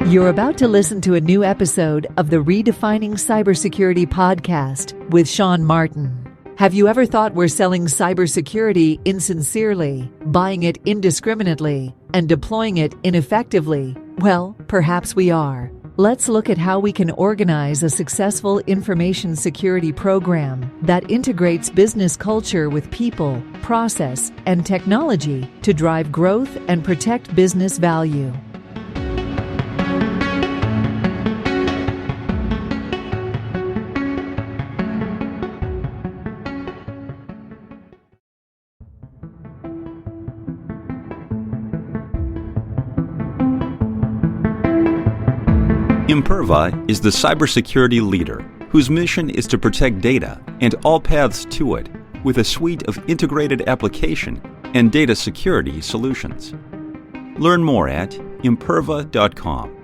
You're about to listen to a new episode of the Redefining CyberSecurity Podcast with Sean Martin. Have you ever thought we're selling cybersecurity insincerely, buying it indiscriminately, and deploying it ineffectively? Well, perhaps we are. Let's look at how we can organize a successful information security program that integrates business culture with people, process, and technology to drive growth and protect business value. Imperva is the cybersecurity leader whose mission is to protect data and all paths to it with a suite of integrated application and data security solutions. Learn more at imperva.com.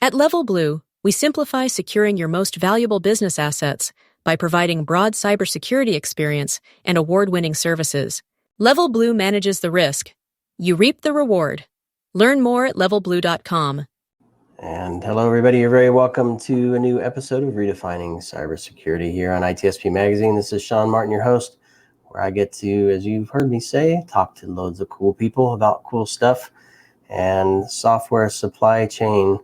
At Level Blue, we simplify securing your most valuable business assets by providing broad cybersecurity experience and award-winning services. Level Blue manages the risk. You reap the reward. Learn more at levelblue.com. And hello, everybody. You're very welcome to a new episode of Redefining Cybersecurity here on ITSP Magazine. This is Sean Martin, your host, where I get to, as you've heard me say, talk to loads of cool people about cool stuff and software supply chain.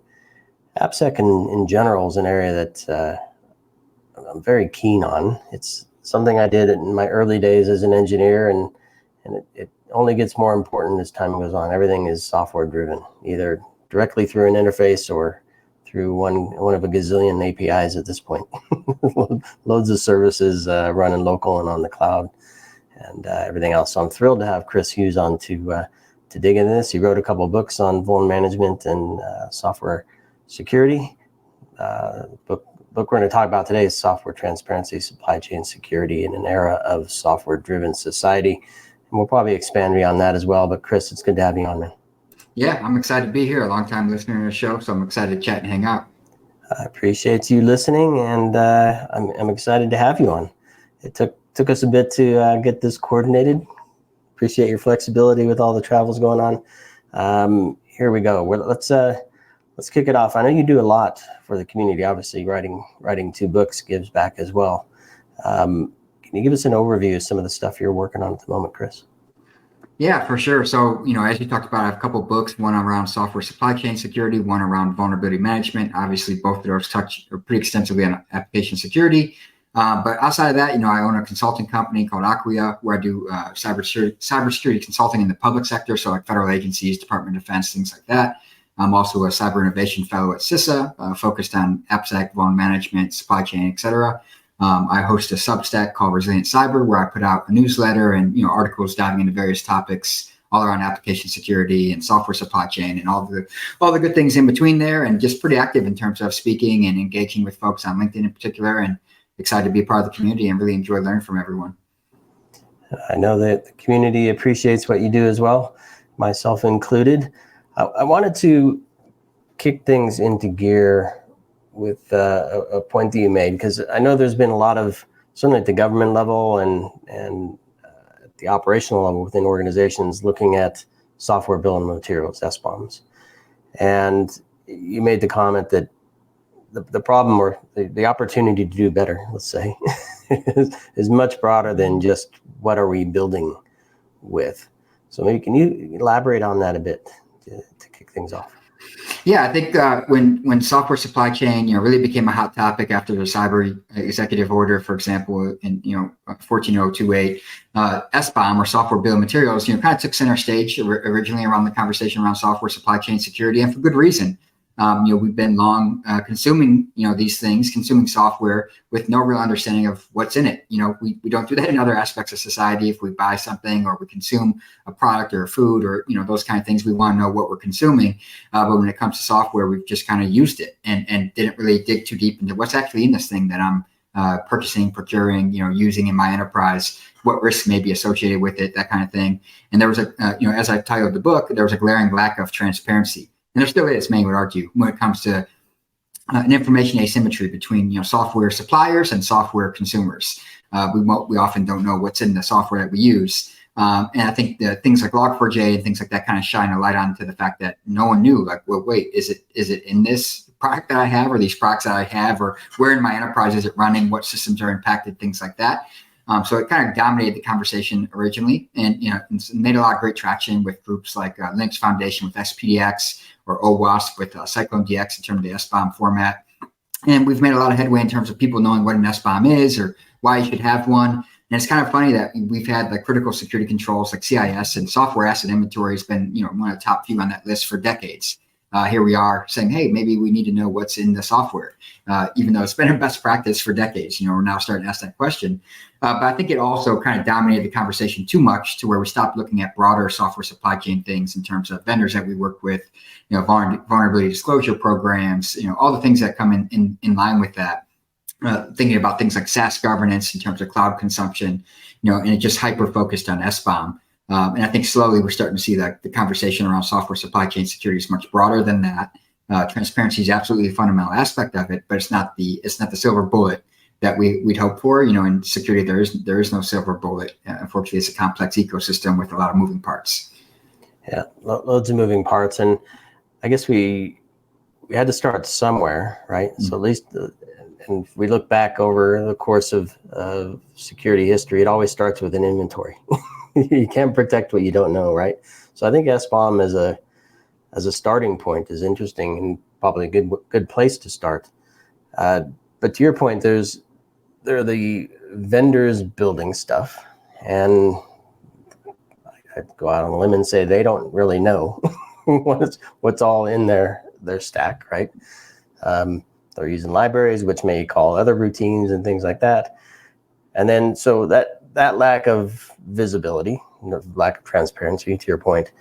AppSec in general is an area that I'm very keen on. It's something I did in my early days as an engineer, and it only gets more important as time goes on. Everything is software driven, either directly through an interface or through one of a gazillion APIs at this point. Loads of services running local and on the cloud and everything else. So I'm thrilled to have Chris Hughes on to dig into this. He wrote a couple of books on vulnerability management and software security. Book we're going to talk about today is Software Transparency, Supply Chain Security in an Era of Software-Driven Society. And we'll probably expand beyond that as well. But Chris, it's good to have you on, man. Yeah, I'm excited to be here. A long-time listener to the show, so I'm excited to chat and hang out. I appreciate you listening, and I'm excited to have you on. It took us a bit to get this coordinated. Appreciate your flexibility with all the travels going on. Here we go. Let's kick it off. I know you do a lot for the community. Obviously, writing 2 books gives back as well. Can you give us an overview of some of the stuff you're working on at the moment, Chris? Yeah, for sure. So, as you talked about, I have a couple of books, one around software supply chain security, one around vulnerability management. Obviously, both of those touch pretty extensively on application security. But outside of that, I own a consulting company called Aquia, where I do cybersecurity consulting in the public sector, so like federal agencies, Department of Defense, things like that. I'm also a cyber innovation fellow at CISA, focused on AppSec, vulnerability management, supply chain, et cetera. I host a Substack called Resilient Cyber, where I put out a newsletter and articles diving into various topics all around application security and software supply chain and all the good things in between there, and just pretty active in terms of speaking and engaging with folks on LinkedIn in particular, and excited to be a part of the community and really enjoy learning from everyone. I know that the community appreciates what you do as well, myself included. I wanted to kick things into gear with a point that you made, because I know there's been a lot of, certainly at the government level and at the operational level within organizations, looking at software bill of materials, SBOMs. And you made the comment that the problem, or the opportunity to do better, let's say, is much broader than just what are we building with. So maybe can you elaborate on that a bit to kick things off? Yeah, I think when software supply chain really became a hot topic after the cyber executive order, for example, in 14028, SBOM, or software bill of materials, kind of took center stage originally around the conversation around software supply chain security, and for good reason. We've been long consuming these things, consuming software with no real understanding of what's in it. We don't do that in other aspects of society. If we buy something or we consume a product or a food or those kind of things, we want to know what we're consuming. But when it comes to software, we've just kind of used it and didn't really dig too deep into what's actually in this thing that I'm purchasing, procuring, using in my enterprise, what risks may be associated with it, that kind of thing. And there was as I titled the book, there was a glaring lack of transparency. And there still is, many would argue, when it comes to an information asymmetry between software suppliers and software consumers. we often don't know what's in the software that we use. And I think that things like Log4j and things like that kind of shine a light onto the fact that no one knew, like, well, wait, is it in this product that I have, or these products that I have, or where in my enterprise is it running, what systems are impacted, things like that. So it kind of dominated the conversation originally, and it's made a lot of great traction with groups like Linux Foundation with SPDX, or OWASP with Cyclone DX in terms of the SBOM format. And we've made a lot of headway in terms of people knowing what an SBOM is or why you should have one. And it's kind of funny that we've had like critical security controls like CIS, and software asset inventory has been one of the top few on that list for decades. Here we are saying, hey, maybe we need to know what's in the software, even though it's been a best practice for decades. We're now starting to ask that question. But I think it also kind of dominated the conversation too much to where we stopped looking at broader software supply chain things in terms of vendors that we work with, vulnerability disclosure programs, all the things that come in line with that. Thinking about things like SaaS governance in terms of cloud consumption, and it just hyper-focused on SBOM. And I think slowly we're starting to see that the conversation around software supply chain security is much broader than that. Transparency is absolutely a fundamental aspect of it, but it's not the silver bullet that we'd hope for. In security, there is no silver bullet. Unfortunately, it's a complex ecosystem with a lot of moving parts. Yeah, loads of moving parts, and I guess we had to start somewhere, right? Mm-hmm. So at least, and if we look back over the course of security history, it always starts with an inventory. You can't protect what you don't know, right? So I think SBOM as a starting point is interesting and probably a good place to start. But to your point, there are the vendors building stuff, and I'd go out on a limb and say they don't really know what's all in their stack, right? They're using libraries, which may call other routines and things like that. And then so that lack of visibility, lack of transparency, to your point,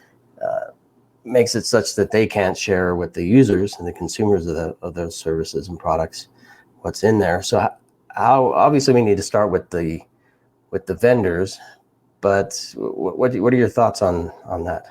makes it such that they can't share with the users and the consumers of those services and products what's in there. So how obviously we need to start with the vendors, but what are your thoughts on that?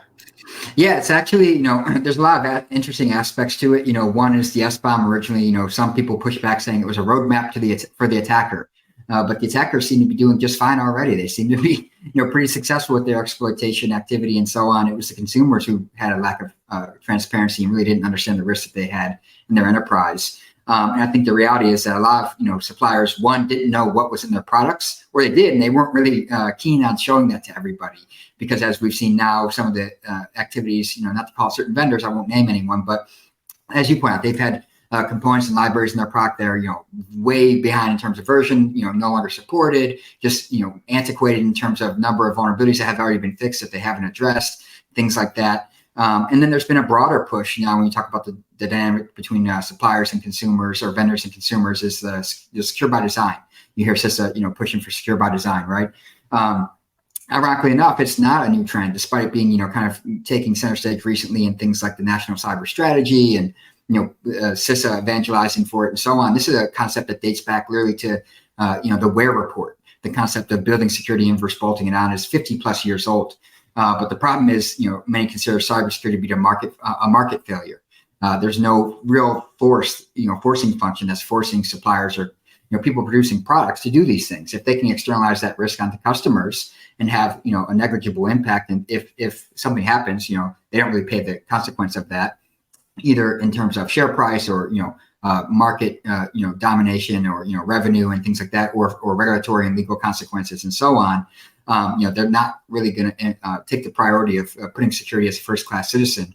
Yeah, it's actually, there's a lot of interesting aspects to it. One is the SBOM originally, some people push back saying it was a roadmap for the attacker. But the attackers seem to be doing just fine already. They seem to be, pretty successful with their exploitation activity and so on. It was the consumers who had a lack of transparency and really didn't understand the risks that they had in their enterprise. And I think the reality is that a lot of, suppliers, one, didn't know what was in their products, or they did, and they weren't really keen on showing that to everybody. Because as we've seen now, some of the activities, not to call certain vendors, I won't name anyone, but as you point out, they've had components and libraries in their product that are, way behind in terms of version, no longer supported, just, antiquated in terms of number of vulnerabilities that have already been fixed that they haven't addressed, things like that. And then there's been a broader push now when you talk about the dynamic between suppliers and consumers, or vendors and consumers, is the secure by design. You hear CISA, pushing for secure by design, right? Ironically enough, it's not a new trend, despite it being, kind of taking center stage recently in things like the National Cyber Strategy and CISA evangelizing for it and so on. This is a concept that dates back literally to, the Ware report. The concept of building security in versus bolting it on is 50 plus years old. But the problem is, many consider cybersecurity to be a market failure. There's no real forcing function that's forcing suppliers or, people producing products to do these things. If they can externalize that risk onto customers and have, a negligible impact, and if something happens, they don't really pay the consequence of that, either in terms of share price or, market, domination or, revenue and things like that, or regulatory and legal consequences and so on. They're not really going to take the priority of putting security as a first-class citizen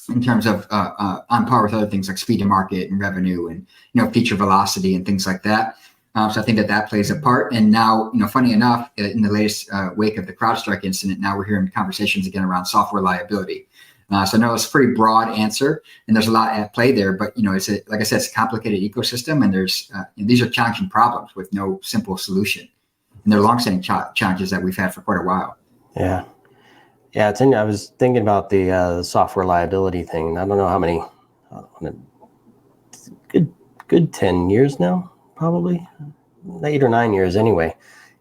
in terms of on par with other things like speed to market and revenue and, feature velocity and things like that. So I think that plays a part. And now, funny enough, in the latest wake of the CrowdStrike incident, now we're hearing conversations again around software liability. So I know it's a pretty broad answer, and there's a lot at play there. But like I said, it's a complicated ecosystem, and there's these are challenging problems with no simple solution, and they're longstanding challenges that we've had for quite a while. Yeah, I was thinking about the software liability thing. I don't know how many, good 10 years now, probably 8 or 9 years anyway.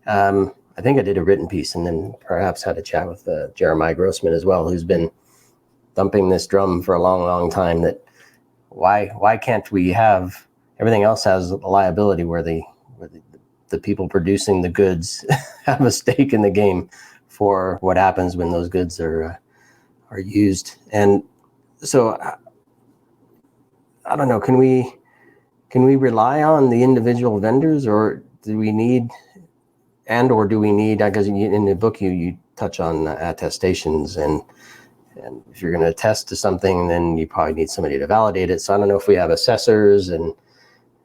I think I did a written piece, and then perhaps had a chat with Jeremiah Grossman as well, who's been thumping this drum for a long, long time, that why can't we have everything else has a liability where the the people producing the goods have a stake in the game for what happens when those goods are used. And so I don't know, can we rely on the individual vendors, or do we need, because in the book you touch on attestations, and if you're going to attest to something, then you probably need somebody to validate it. So I don't know if we have assessors, and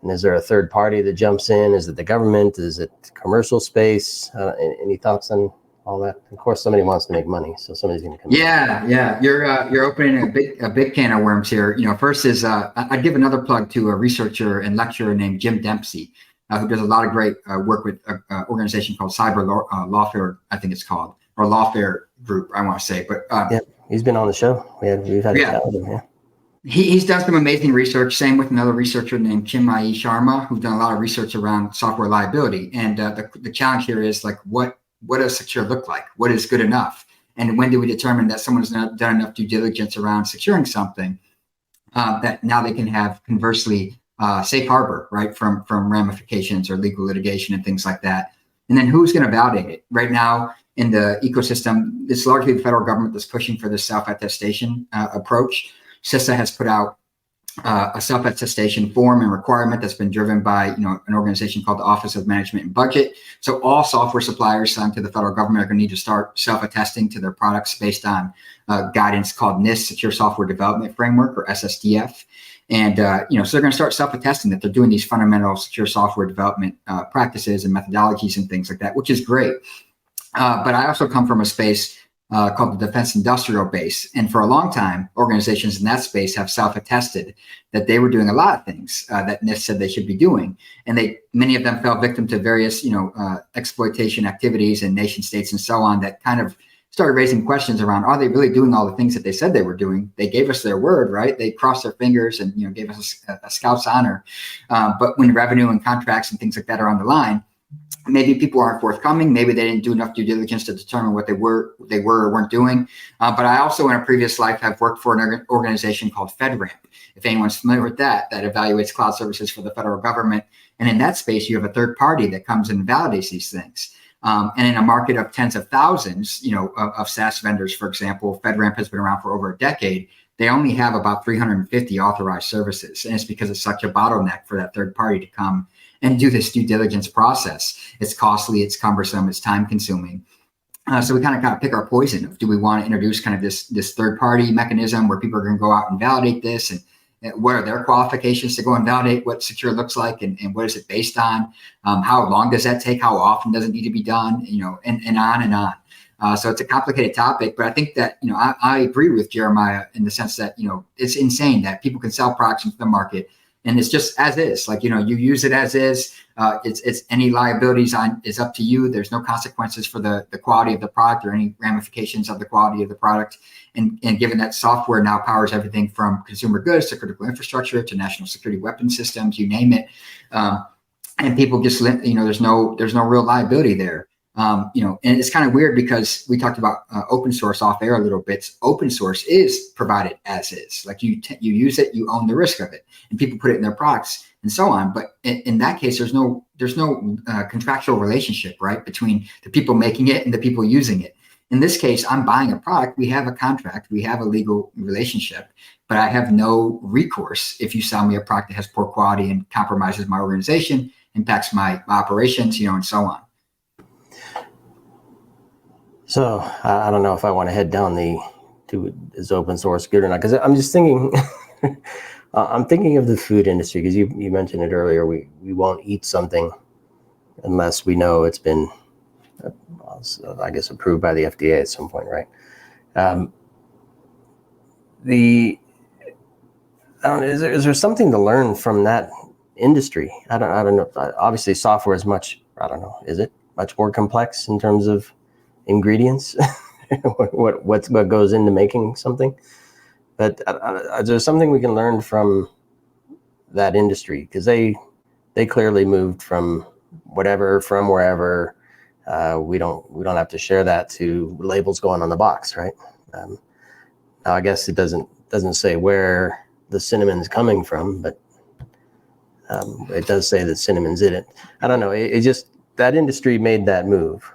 is there a third party that jumps in? Is it the government? Is it commercial space? Any thoughts on all that? Of course, somebody wants to make money, so somebody's going to come. Yeah. You're opening a big can of worms here. First is I'd give another plug to a researcher and lecturer named Jim Dempsey, who does a lot of great work with an organization called Cyber Lawfare, I think it's called, or Lawfare Group, I want to say. But yeah, he's been on the show. We've had a chat with him. Yeah. He's done some amazing research. Same with another researcher named Chinmayi Sharma, who's done a lot of research around software liability. And the challenge here is like, what does secure look like? What is good enough? And when do we determine that someone's not done enough due diligence around securing something that now they can have conversely safe harbor, right, from ramifications or legal litigation and things like that? And then who's going to validate it? Right now in the ecosystem, it's largely the federal government that's pushing for this self-attestation approach. CISA has put out a self-attestation form and requirement that's been driven by an organization called the Office of Management and Budget. So all software suppliers signed to the federal government are going to need to start self-attesting to their products based on guidance called NIST, Secure Software Development Framework, or SSDF. And so they're going to start self-attesting that they're doing these fundamental secure software development practices and methodologies and things like that, which is great. But I also come from a space called the defense industrial base. And for a long time, organizations in that space have self-attested that they were doing a lot of things that NIST said they should be doing. And many of them fell victim to various, exploitation activities and nation states and so on that kind of started raising questions around, are they really doing all the things that they said they were doing? They gave us their word, right? They crossed their fingers and, gave us a scout's honor. But when revenue and contracts and things like that are on the line, maybe people aren't forthcoming. Maybe they didn't do enough due diligence to determine what they were or weren't doing. But I also, in a previous life, have worked for an organization called FedRAMP. If anyone's familiar with that evaluates cloud services for the federal government. And in that space, you have a third party that comes and validates these things. And in a market of tens of thousands, of SaaS vendors, for example, FedRAMP has been around for over a decade. They only have about 350 authorized services. And it's because it's such a bottleneck for that third party to come and do this due diligence process. It's costly, it's cumbersome, it's time consuming. So we kind of pick our poison of, do we want to introduce kind of this third party mechanism where people are going to go out and validate this, and what are their qualifications to go and validate what secure looks like, and what is it based on? How long does that take? How often does it need to be done? And on and on. So it's a complicated topic, but I think that, I agree with Jeremiah in the sense that, it's insane that people can sell products into the market and it's just as is, like, you use it as is. It's any liabilities is up to you. There's no consequences for the quality of the product or any ramifications of the quality of the product. And given that software now powers everything from consumer goods to critical infrastructure to national security weapon systems, you name it. And people just, there's no real liability there. And it's kind of weird because we talked about open source off air a little bit. Open source is provided as is. Like you use it, you own the risk of it, and people put it in their products and so on. But in that case, there's no contractual relationship, right, between the people making it and the people using it. In this case, I'm buying a product. We have a contract. We have a legal relationship, but I have no recourse if you sell me a product that has poor quality and compromises my organization, impacts my operations, and so on. So I don't know if I want to head down is open source good or not, because I'm just thinking, I'm thinking of the food industry, because you mentioned it earlier. We won't eat something unless we know it's been, I guess, approved by the FDA at some point, right? Is there something to learn from that industry? I don't know. Obviously, software is much, is it much more complex in terms of ingredients, what goes into making something? But is there something we can learn from that industry? Because they clearly moved from wherever. We don't have to share that to labels going on the box, right? Now I guess it doesn't say where the cinnamon is coming from, but it does say that cinnamon's in it. I don't know. It just, that industry made that move.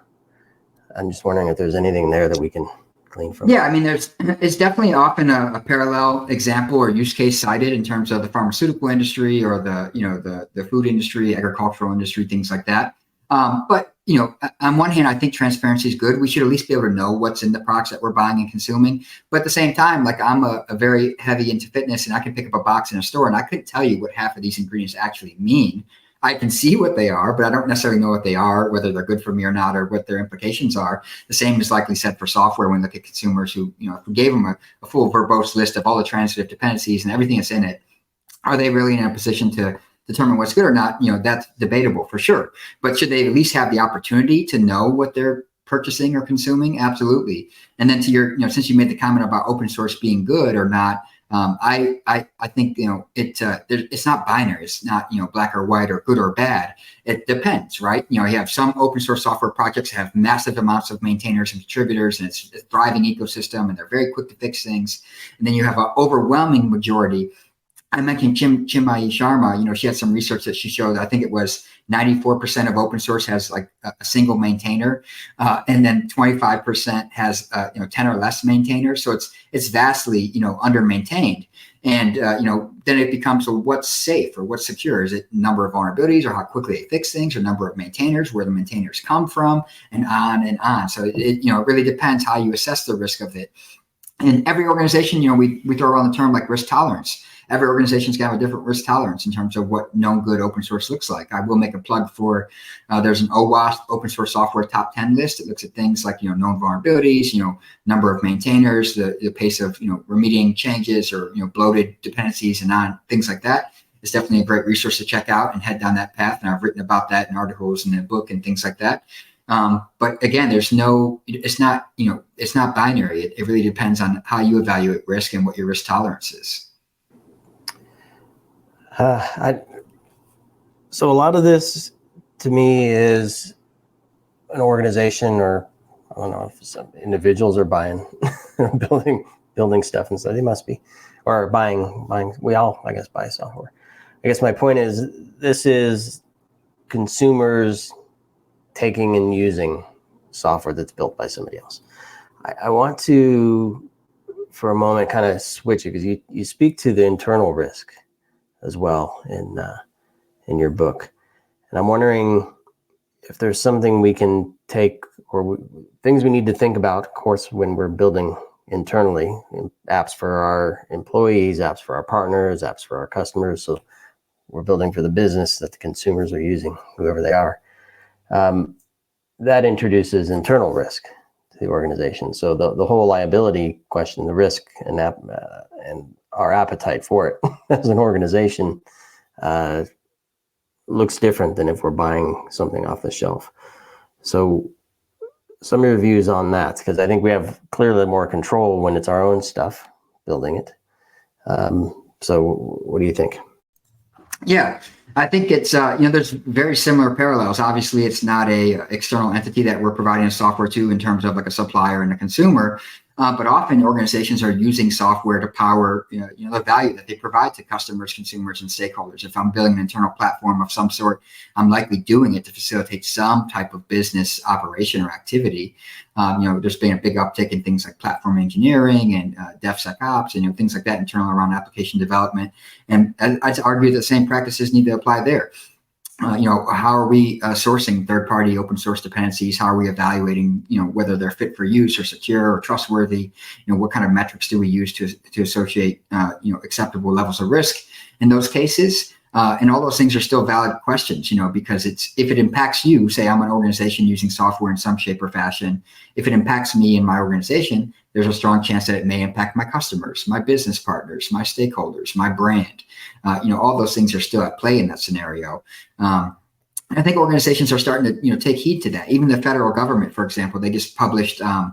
I'm just wondering if there's anything there that we can glean from. Yeah, I mean, it's definitely often a parallel example or use case cited in terms of the pharmaceutical industry or the food industry, agricultural industry, things like that. But on one hand, I think transparency is good. We should at least be able to know what's in the products that we're buying and consuming. But at the same time, like I'm a very heavy into fitness, and I can pick up a box in a store and I couldn't tell you what half of these ingredients actually mean. I can see what they are, but I don't necessarily know what they are, whether they're good for me or not, or what their implications are. The same is likely said for software when we look at consumers who, if we gave them a full verbose list of all the transitive dependencies and everything that's in it, are they really in a position to determine what's good or not? That's debatable for sure. But should they at least have the opportunity to know what they're purchasing or consuming? Absolutely. And then to your, since you made the comment about open source being good or not, I think, it's not binary. It's not, black or white or good or bad. It depends, right? You have some open source software projects that have massive amounts of maintainers and contributors, and it's a thriving ecosystem, and they're very quick to fix things. And then you have an overwhelming majority. I mentioned Chinmayi Sharma. She had some research that she showed. I think it was 94% of open source has like a single maintainer, and then 25% has 10 or less maintainers. So it's vastly under maintained, and then it becomes, well, what's safe or what's secure? Is it number of vulnerabilities or how quickly they fix things, or number of maintainers, where the maintainers come from, and on and on. So it really depends how you assess the risk of it. And every organization, we throw around the term like risk tolerance. Every organization's got a different risk tolerance in terms of what known good open source looks like. I will make a plug for, there's an OWASP open source software top 10 list. It looks at things like, known vulnerabilities, number of maintainers, the pace of, remediating changes or, bloated dependencies and on things like that. It's definitely a great resource to check out and head down that path. And I've written about that in articles and in a book and things like that. But again, it's not binary. It really depends on how you evaluate risk and what your risk tolerance is. So a lot of this to me is an organization, or I don't know if some individuals are buying, building stuff, and so they must be, or buying. We all, I guess, buy software. I guess my point is, this is consumers taking and using software that's built by somebody else. I want to, for a moment, kind of switch it, because you speak to the internal risk as well in your book, and I'm wondering if there's something we can take, or things we need to think about, of course, when we're building internally, apps for our employees, apps for our partners, apps for our customers. So we're building for the business that the consumers are using, whoever they are. That introduces internal risk to the organization. So the whole liability question, the risk, and our appetite for it as an organization looks different than if we're buying something off the shelf. So some of your views on that, because I think we have clearly more control when it's our own stuff, building it. So what do you think? Yeah, I think it's, there's very similar parallels. Obviously, it's not a external entity that we're providing software to in terms of like a supplier and a consumer. But often organizations are using software to power, the value that they provide to customers, consumers, and stakeholders. If I'm building an internal platform of some sort, I'm likely doing it to facilitate some type of business operation or activity. There's been a big uptick in things like platform engineering and DevSecOps and things like that, internal around application development. And I'd argue that the same practices need to apply there. How are we sourcing third-party open source dependencies? How are we evaluating, whether they're fit for use or secure or trustworthy? What kind of metrics do we use to associate, acceptable levels of risk in those cases? And all those things are still valid questions, because if it impacts you, say I'm an organization using software in some shape or fashion, if it impacts me and my organization, there's a strong chance that it may impact my customers, my business partners, my stakeholders, my brand. All those things are still at play in that scenario. I think organizations are starting to, take heed to that. Even the federal government, for example, they just published a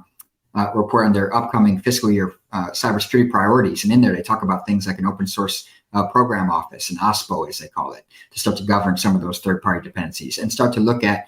report on their upcoming fiscal year cybersecurity priorities. And in there, they talk about things like an open source program office, an OSPO, as they call it, to start to govern some of those third-party dependencies and start to look at,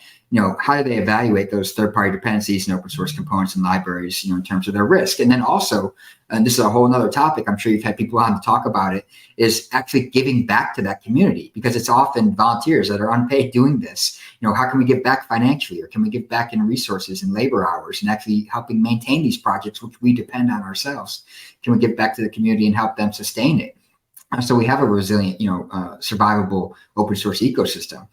how do they evaluate those third-party dependencies and open source components and libraries, in terms of their risk? And then also, and this is a whole nother topic, I'm sure you've had people on to talk about it, is actually giving back to that community, because it's often volunteers that are unpaid doing this. How can we give back financially, or can we give back in resources and labor hours, and actually helping maintain these projects, which we depend on ourselves? Can we give back to the community and help them sustain it? So we have a resilient, survivable open source ecosystem.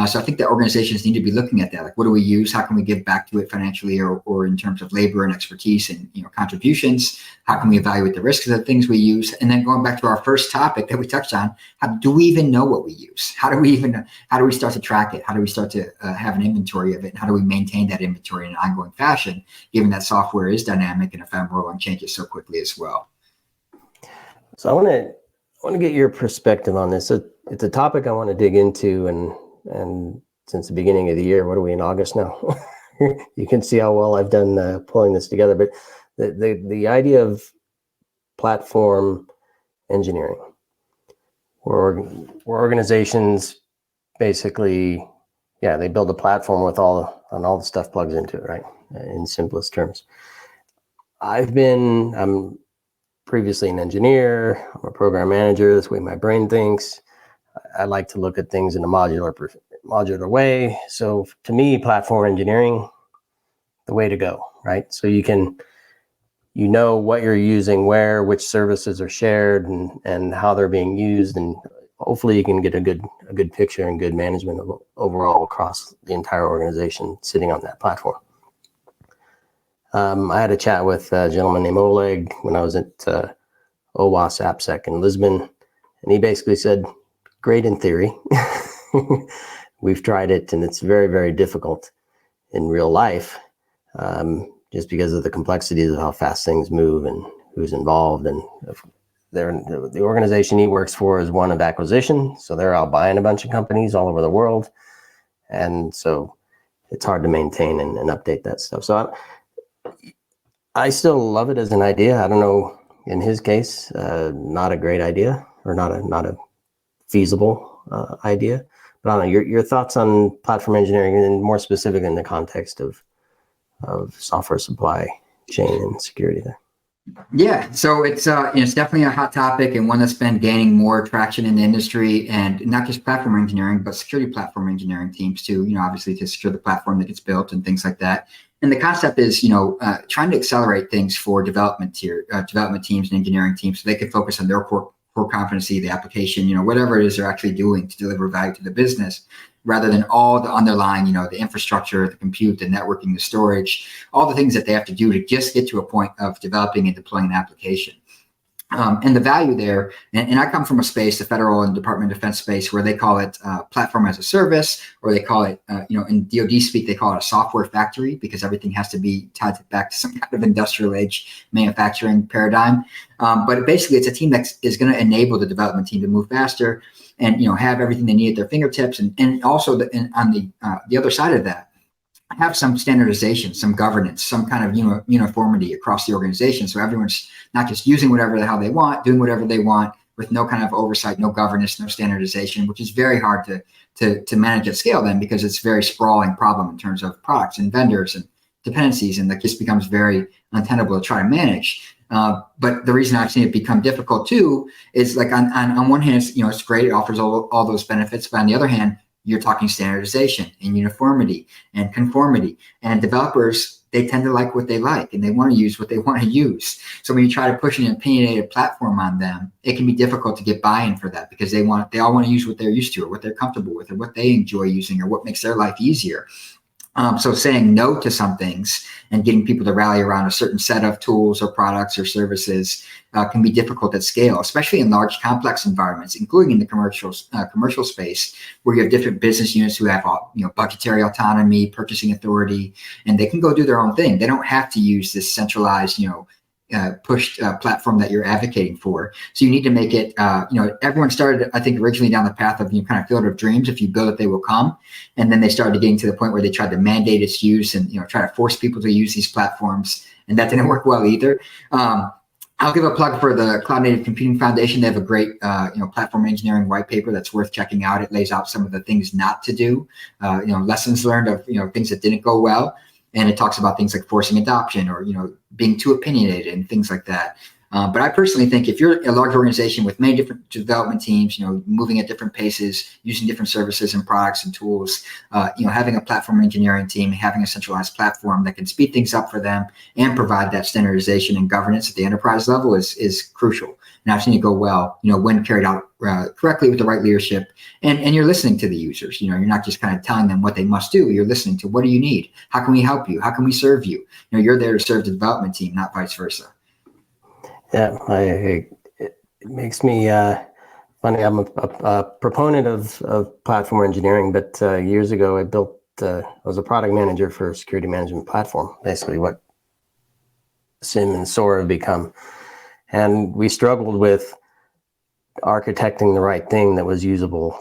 So I think that organizations need to be looking at that. Like, what do we use? How can we give back to it financially, or in terms of labor and expertise and contributions? How can we evaluate the risks of the things we use? And then going back to our first topic that we touched on, how do we even know what we use? How do we start to track it? How do we start to have an inventory of it? And how do we maintain that inventory in an ongoing fashion, given that software is dynamic and ephemeral and changes so quickly as well? So I want to get your perspective on this. It's a topic I want to dig into, and since the beginning of the year, what are we in August now? You can see how well I've done pulling this together. But the idea of platform engineering, where organizations basically, they build a platform with all the stuff plugs into it, right? In simplest terms. I'm previously an engineer, I'm a program manager, that's the way my brain thinks. I like to look at things in a modular way. So to me, platform engineering, the way to go, right? So you know what you're using where, which services are shared, and how they're being used, and hopefully you can get a good picture and good management of overall across the entire organization sitting on that platform. I had a chat with a gentleman named Oleg when I was at OWASP AppSec in Lisbon, and he basically said, great in theory. We've tried it, and it's very, very difficult in real life, just because of the complexities of how fast things move and who's involved. And the organization he works for is one of acquisition, so they're out buying a bunch of companies all over the world, and so it's hard to maintain and update that stuff. So I still love it as an idea. I don't know, in his case, not a great idea, or not a feasible idea. But I don't know, your thoughts on platform engineering, and more specific in the context of software supply chain and security there. Yeah, so it's definitely a hot topic, and one that's been gaining more traction in the industry, and not just platform engineering, but security platform engineering teams too. Obviously to secure the platform that gets built and things like that. And the concept is, trying to accelerate things for development teams and engineering teams, so they can focus on their core competency, the application, whatever it is they're actually doing to deliver value to the business, rather than all the underlying, the infrastructure, the compute, the networking, the storage, all the things that they have to do to just get to a point of developing and deploying an application. And the value there, and I come from a space, the federal and Department of Defense space, where they call it platform as a service, or they call it, in DoD speak, they call it a software factory, because everything has to be tied back to some kind of industrial age manufacturing paradigm. But basically, it's a team that is going to enable the development team to move faster and have everything they need at their fingertips, and also on the other side of that, have some standardization, some governance, some kind of uniformity across the organization, so everyone's not just using whatever the hell they want, doing whatever they want, with no kind of oversight, no governance, no standardization, which is very hard to manage at scale then, because it's a very sprawling problem in terms of products and vendors and dependencies, and that just becomes very untenable to try to manage. But the reason I've seen it become difficult too is, like, on one hand, it's great, it offers all those benefits, but on the other hand, you're talking standardization and uniformity and conformity, and developers, they tend to like what they like, and they want to use what they want to use. So when you try to push an opinionated platform on them, it can be difficult to get buy-in for that, because they all want to use what they're used to, or what they're comfortable with, or what they enjoy using, or what makes their life easier. So saying no to some things and getting people to rally around a certain set of tools or products or services can be difficult at scale, especially in large, complex environments, including in the commercial space, where you have different business units who have budgetary autonomy, purchasing authority, and they can go do their own thing. They don't have to use this centralized, pushed platform that you're advocating for. So you need to make it, everyone started, I think, originally down the path of kind of field of dreams. If you build it, they will come. And then they started getting to the point where they tried to mandate its use and, try to force people to use these platforms. And that didn't work well either. I'll give a plug for the Cloud Native Computing Foundation. They have a great, platform engineering white paper that's worth checking out. It lays out some of the things not to do, lessons learned of, things that didn't go well. And it talks about things like forcing adoption or, being too opinionated and things like that. But I personally think if you're a large organization with many different development teams, moving at different paces, using different services and products and tools, having a platform engineering team, having a centralized platform that can speed things up for them and provide that standardization and governance at the enterprise level is crucial. And I've seen it go well, when carried out correctly with the right leadership. And you're listening to the users. You're not just kind of telling them what they must do. You're listening to, what do you need? How can we help you? How can we serve you? You're there to serve the development team, not vice versa. Yeah, it makes me funny. I'm a proponent of platform engineering, but years ago I was a product manager for a security management platform, basically what SIM and SOAR have become. And we struggled with architecting the right thing that was usable,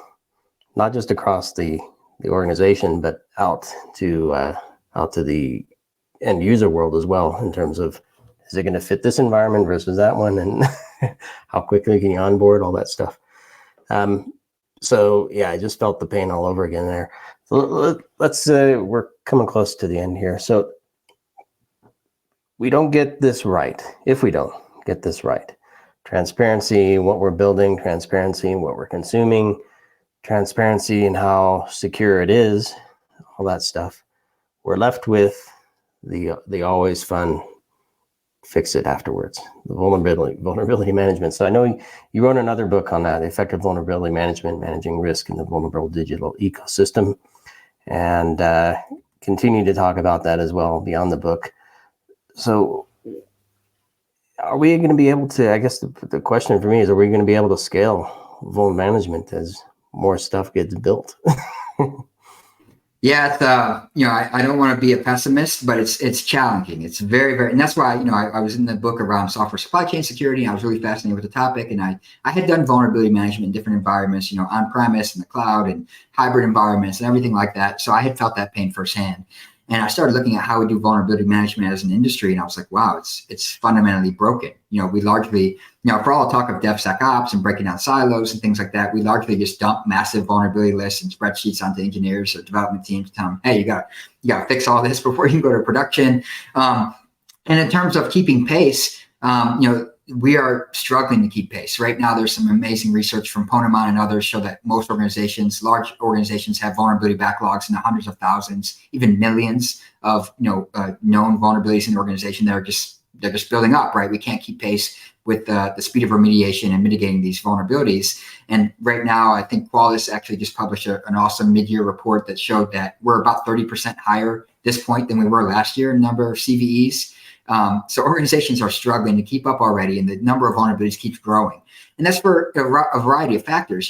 not just across the organization, but out to the end user world as well, in terms of, is it going to fit this environment versus that one? And how quickly can you onboard, all that stuff. So yeah, I just felt the pain all over again there. So let's, we're coming close to the end here. So we don't get this right. If we don't get this right, transparency, what we're building, transparency, what we're consuming, transparency and how secure it is, all that stuff, we're left with the always fun fix it afterwards, the vulnerability management. So I know you wrote another book on that, Effective Vulnerability Management, Managing Risk in the Vulnerable Digital Ecosystem, and continue to talk about that as well beyond the book. So are we going to be able to, I guess the question for me is, are we going to be able to scale vulnerability management as more stuff gets built? Yeah, I don't want to be a pessimist, but it's challenging. It's very, very, and that's why, I was in the book around software supply chain security. And I was really fascinated with the topic. And I had done vulnerability management in different environments, on-premise, in the cloud, and hybrid environments and everything like that. So I had felt that pain firsthand. And I started looking at how we do vulnerability management as an industry. And I was like, wow, it's fundamentally broken. We largely, for all talk of DevSecOps and breaking down silos and things like that, we largely just dump massive vulnerability lists and spreadsheets onto engineers or development teams to tell them, hey, you got to fix all this before you can go to production. And in terms of keeping pace, we are struggling to keep pace. Right now, there's some amazing research from Ponemon and others show that most organizations, large organizations, have vulnerability backlogs in the hundreds of thousands, even millions of known vulnerabilities in the organization that they're just building up. Right, we can't keep pace with the speed of remediation and mitigating these vulnerabilities. And right now, I think Qualys actually just published an awesome mid-year report that showed that we're about 30% higher this point than we were last year in number of CVEs. So organizations are struggling to keep up already, and the number of vulnerabilities keeps growing. And that's for a variety of factors.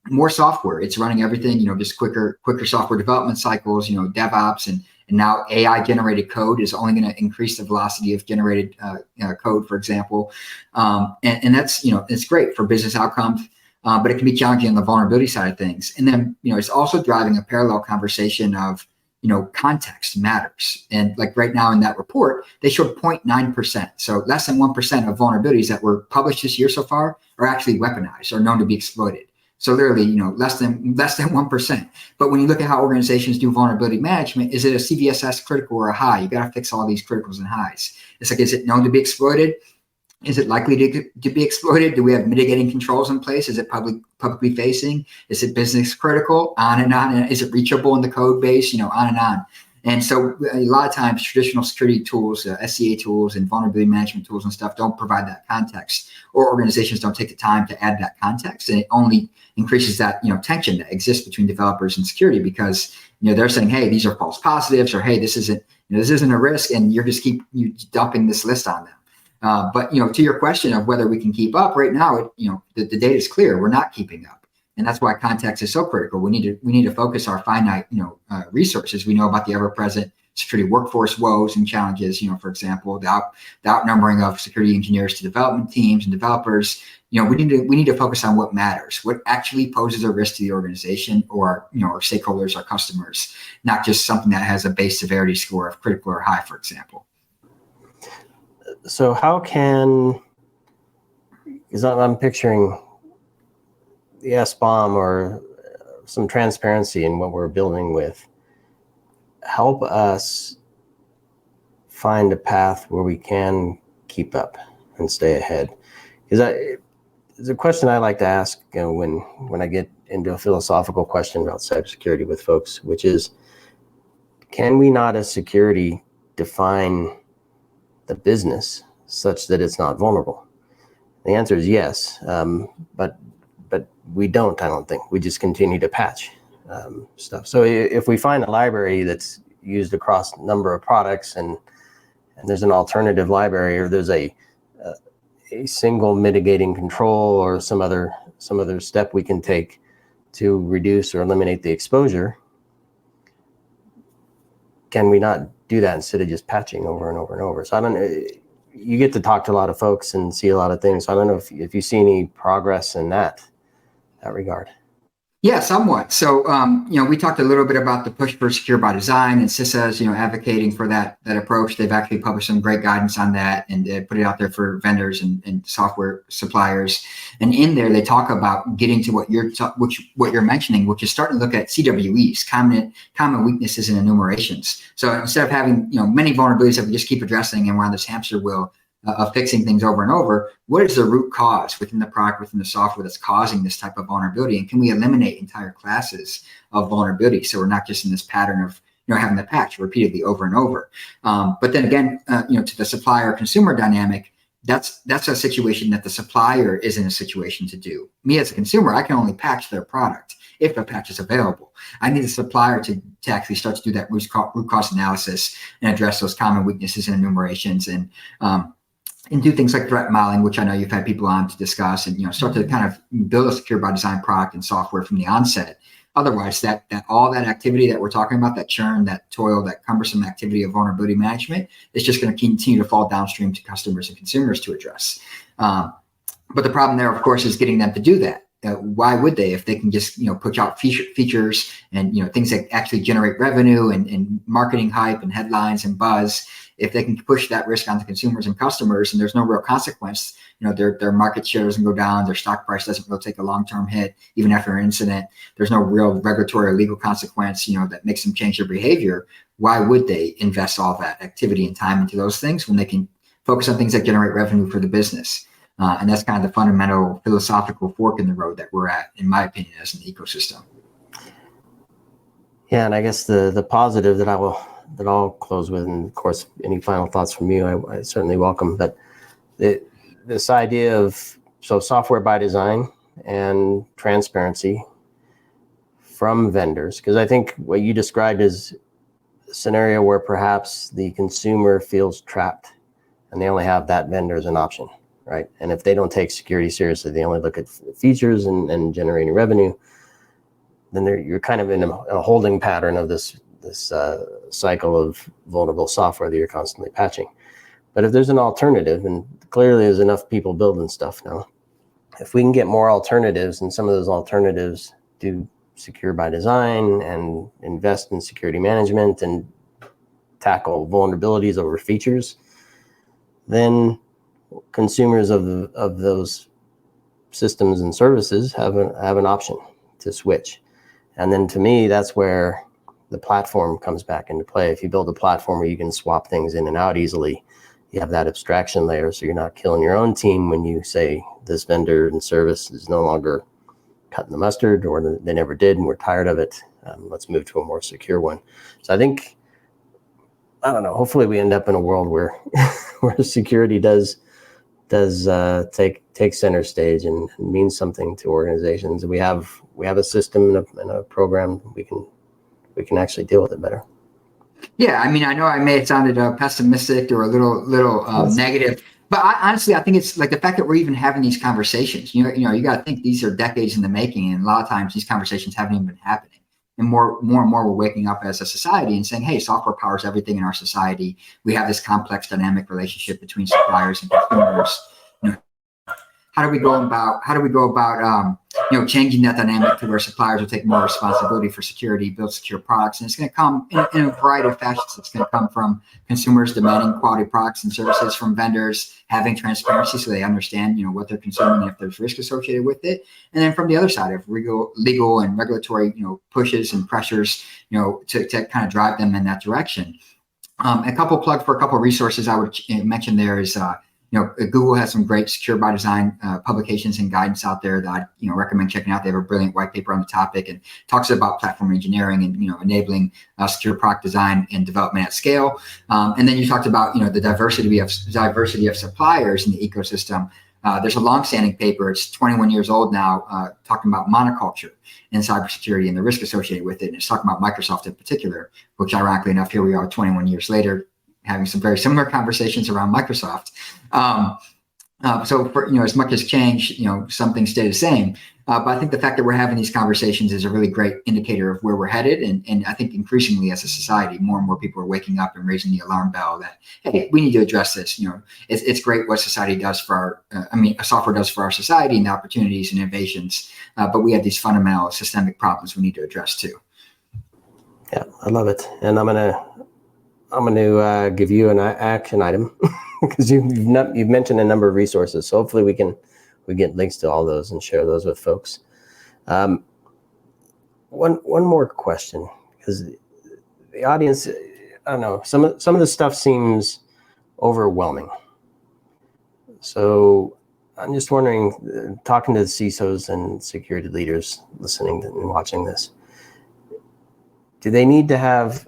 More software, it's running everything, just quicker software development cycles, DevOps, and now AI generated code is only going to increase the velocity of generated code, for example. And that's, it's great for business outcomes, but it can be challenging on the vulnerability side of things. And then, it's also driving a parallel conversation of, context matters. And like right now in that report, they showed 0.9%. So less than 1% of vulnerabilities that were published this year so far are actually weaponized or known to be exploited. So literally, less than 1%. But when you look at how organizations do vulnerability management, is it a CVSS critical or a high? You got to fix all these criticals and highs. It's like, is it known to be exploited? Is it likely to be exploited? Do we have mitigating controls in place? Is it publicly facing? Is it business critical? On and on. And is it reachable in the code base? On and on. And so a lot of times traditional security tools, SCA tools and vulnerability management tools and stuff don't provide that context, or organizations don't take the time to add that context. And it only increases that, tension that exists between developers and security, because, they're saying, hey, these are false positives, or hey, this isn't a risk. And you're just you dumping this list on them. But, to your question of whether we can keep up right now, the data is clear. We're not keeping up. And that's why context is so critical. We need to focus our finite, resources. We know about the ever-present security workforce woes and challenges. For example, the outnumbering of security engineers to development teams and developers. We need to focus on what matters, what actually poses a risk to the organization or our stakeholders, our customers, not just something that has a base severity score of critical or high, for example. So how can, because I'm picturing the SBOM or some transparency in what we're building with, help us find a path where we can keep up and stay ahead. Because it's a question I like to ask, when I get into a philosophical question about cybersecurity with folks, which is, can we not as security define the business such that it's not vulnerable? The answer is yes, but we don't, I don't think. We just continue to patch stuff. So if we find a library that's used across a number of products and there's an alternative library, or there's a single mitigating control or some other step we can take to reduce or eliminate the exposure, can we not do that instead of just patching over and over and over? So I don't know, you get to talk to a lot of folks and see a lot of things. So I don't know if you see any progress in that regard. Yeah, somewhat. So, we talked a little bit about the push for secure by design, and CISA's, advocating for that approach. They've actually published some great guidance on that and put it out there for vendors and software suppliers. And in there, they talk about getting to what you're mentioning, which is starting to look at CWEs, common weaknesses and enumerations. So instead of having, many vulnerabilities that we just keep addressing and we're on this hamster wheel of fixing things over and over, what is the root cause within the product, within the software that's causing this type of vulnerability? And can we eliminate entire classes of vulnerability so we're not just in this pattern of having the patch repeatedly over and over? But then again, to the supplier consumer dynamic, that's a situation that the supplier is in a situation to do. Me as a consumer, I can only patch their product if a patch is available. I need the supplier to actually start to do that root cause analysis and address those common weaknesses and enumerations, and do things like threat modeling, which I know you've had people on to discuss, and start to kind of build a secure by design product and software from the onset. Otherwise, that all that activity that we're talking about, that churn, that toil, that cumbersome activity of vulnerability management, is just going to continue to fall downstream to customers and consumers to address. But the problem there, of course, is getting them to do that. Why would they, if they can just push out features and things that actually generate revenue and marketing hype and headlines and buzz? If they can push that risk onto consumers and customers, and there's no real consequence, their market share doesn't go down, their stock price doesn't really take a long-term hit, even after an incident, there's no real regulatory or legal consequence, that makes them change their behavior. Why would they invest all that activity and time into those things when they can focus on things that generate revenue for the business? And that's kind of the fundamental philosophical fork in the road that we're at, in my opinion, as an ecosystem. Yeah, and I guess the positive that I'll close with, and of course, any final thoughts from you, I certainly welcome. But this idea of software by design and transparency from vendors, because I think what you described is a scenario where perhaps the consumer feels trapped and they only have that vendor as an option, right? And if they don't take security seriously, they only look at features and generating revenue, then you're kind of in a holding pattern of this cycle of vulnerable software that you're constantly patching. But if there's an alternative, and clearly there's enough people building stuff now, if we can get more alternatives, and some of those alternatives do secure by design and invest in security management and tackle vulnerabilities over features, then consumers of those systems and services have an option to switch. And then to me, that's where the platform comes back into play. If you build a platform where you can swap things in and out easily, you have that abstraction layer, so you're not killing your own team when you say this vendor and service is no longer cutting the mustard, or they never did and we're tired of it. Let's move to a more secure one. So I think, I don't know, hopefully we end up in a world where where security does take center stage and means something to organizations. We have a system and a program we can actually deal with it better. Yeah, I mean, I know I may have sounded pessimistic or a little negative, but I think it's like the fact that we're even having these conversations. You got to think these are decades in the making, and a lot of times these conversations haven't even been happening. And more and more, we're waking up as a society and saying, "Hey, software powers everything in our society. We have this complex, dynamic relationship between suppliers and consumers. How do we go about changing that dynamic to where suppliers will take more responsibility for security, build secure products. And it's going to come in a variety of fashions. It's going to come from consumers demanding quality products and services, from vendors having transparency so they understand, what they're consuming and if there's risk associated with it. And then from the other side of legal and regulatory, pushes and pressures, to kind of drive them in that direction. A couple plug for a couple of resources I would mention there is, Google has some great secure by design publications and guidance out there that I recommend checking out. They have a brilliant white paper on the topic and talks about platform engineering and enabling secure product design and development at scale. And then you talked about the diversity of suppliers in the ecosystem. There's a long-standing paper. It's 21 years old now, talking about monoculture in cybersecurity and the risk associated with it. And it's talking about Microsoft in particular, which ironically enough, here we are 21 years later, having some very similar conversations around Microsoft. So for, as much as change, some things stay the same. But I think the fact that we're having these conversations is a really great indicator of where we're headed. And I think increasingly as a society, more and more people are waking up and raising the alarm bell that, hey, we need to address this. It's great what society does for software does for our society and the opportunities and innovations. But we have these fundamental systemic problems we need to address too. Yeah, I love it. And I'm going to give you an action item because you've mentioned a number of resources. So hopefully we get links to all those and share those with folks. One more question, because the audience, I don't know, some of the stuff seems overwhelming. So I'm just wondering, talking to the CISOs and security leaders listening and watching this, do they need to have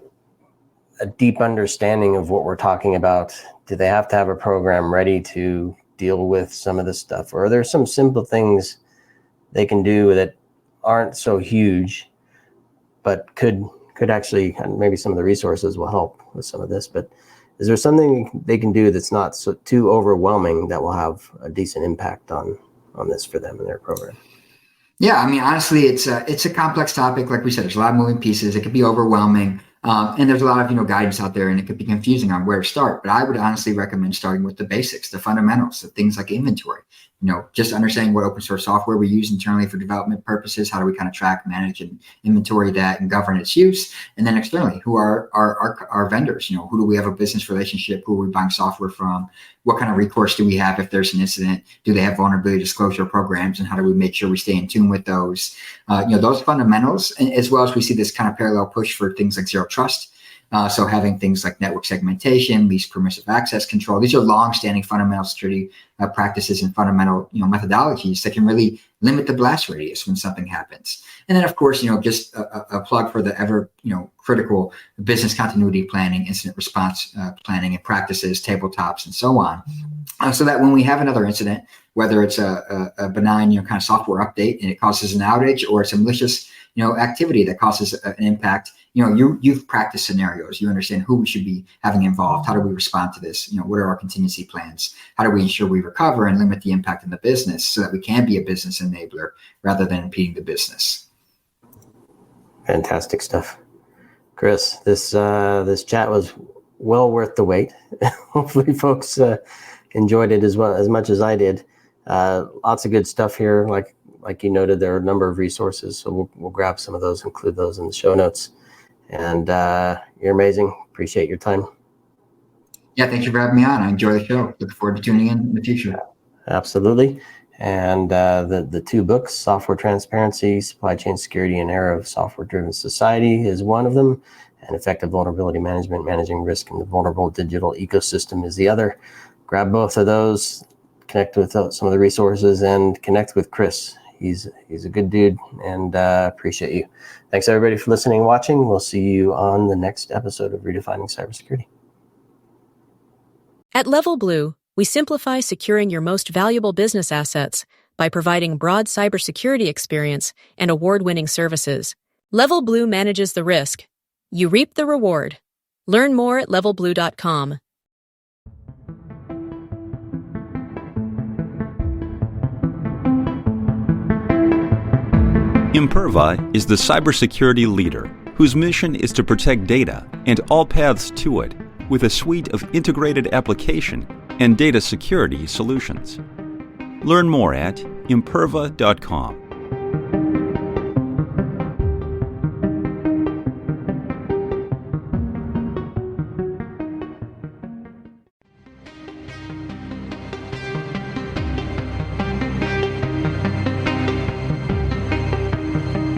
a deep understanding of what we're talking about? Do they have to have a program ready to deal with some of this stuff? Or are there some simple things they can do that aren't so huge, but could actually, maybe some of the resources will help with some of this, but is there something they can do that's not so too overwhelming that will have a decent impact on this for them and their program? Yeah, honestly, it's a complex topic. Like we said, there's a lot of moving pieces. It could be overwhelming. And there's a lot of, guidance out there, and it could be confusing on where to start. But I would honestly recommend starting with the basics, the fundamentals, the things like inventory. Just understanding what open source software we use internally for development purposes. How do we kind of track, manage, and inventory that and govern its use? And then externally, who are our vendors? Who do we have a business relationship? Who are we buying software from? What kind of recourse do we have if there's an incident? Do they have vulnerability disclosure programs? And how do we make sure we stay in tune with those? Those fundamentals, as well as we see this kind of parallel push for things like zero trust. So having things like network segmentation, least permissive access control, these are long-standing fundamental security practices and fundamental methodologies that can really limit the blast radius when something happens. And then, of course, just a plug for the ever critical business continuity planning, incident response planning and practices, tabletops, and so on, so that when we have another incident, whether it's a benign kind of software update and it causes an outage, or it's a malicious activity that causes an impact, you've practiced scenarios. You understand who we should be having involved. How do we respond to this? What are our contingency plans? How do we ensure we recover and limit the impact in the business so that we can be a business enabler rather than impeding the business? Fantastic stuff. Chris, this chat was well worth the wait. Hopefully folks enjoyed it as much as I did. Lots of good stuff here. Like you noted, there are a number of resources, so we'll grab some of those, include those in the show notes. And you're amazing. Appreciate your time. Yeah, thank you for having me on. I enjoy the show. Looking forward to tuning in the future. Absolutely. And the two books, Software Transparency, Supply Chain Security, and Era of Software-Driven Society is one of them, and Effective Vulnerability Management, Managing Risk in the Vulnerable Digital Ecosystem is the other. Grab both of those, connect with some of the resources, and connect with Chris. He's a good dude, and appreciate you. Thanks, everybody, for listening and watching. We'll see you on the next episode of Redefining Cybersecurity. At Level Blue, we simplify securing your most valuable business assets by providing broad cybersecurity experience and award-winning services. Level Blue manages the risk. You reap the reward. Learn more at levelblue.com. Imperva is the cybersecurity leader whose mission is to protect data and all paths to it with a suite of integrated application and data security solutions. Learn more at imperva.com.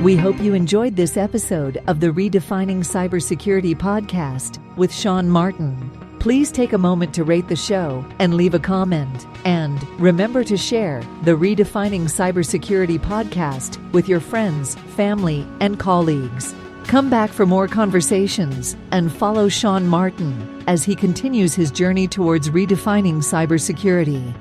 We hope you enjoyed this episode of the Redefining CyberSecurity Podcast with Sean Martin. Please take a moment to rate the show and leave a comment. And remember to share the Redefining CyberSecurity Podcast with your friends, family, and colleagues. Come back for more conversations and follow Sean Martin as he continues his journey towards redefining cybersecurity.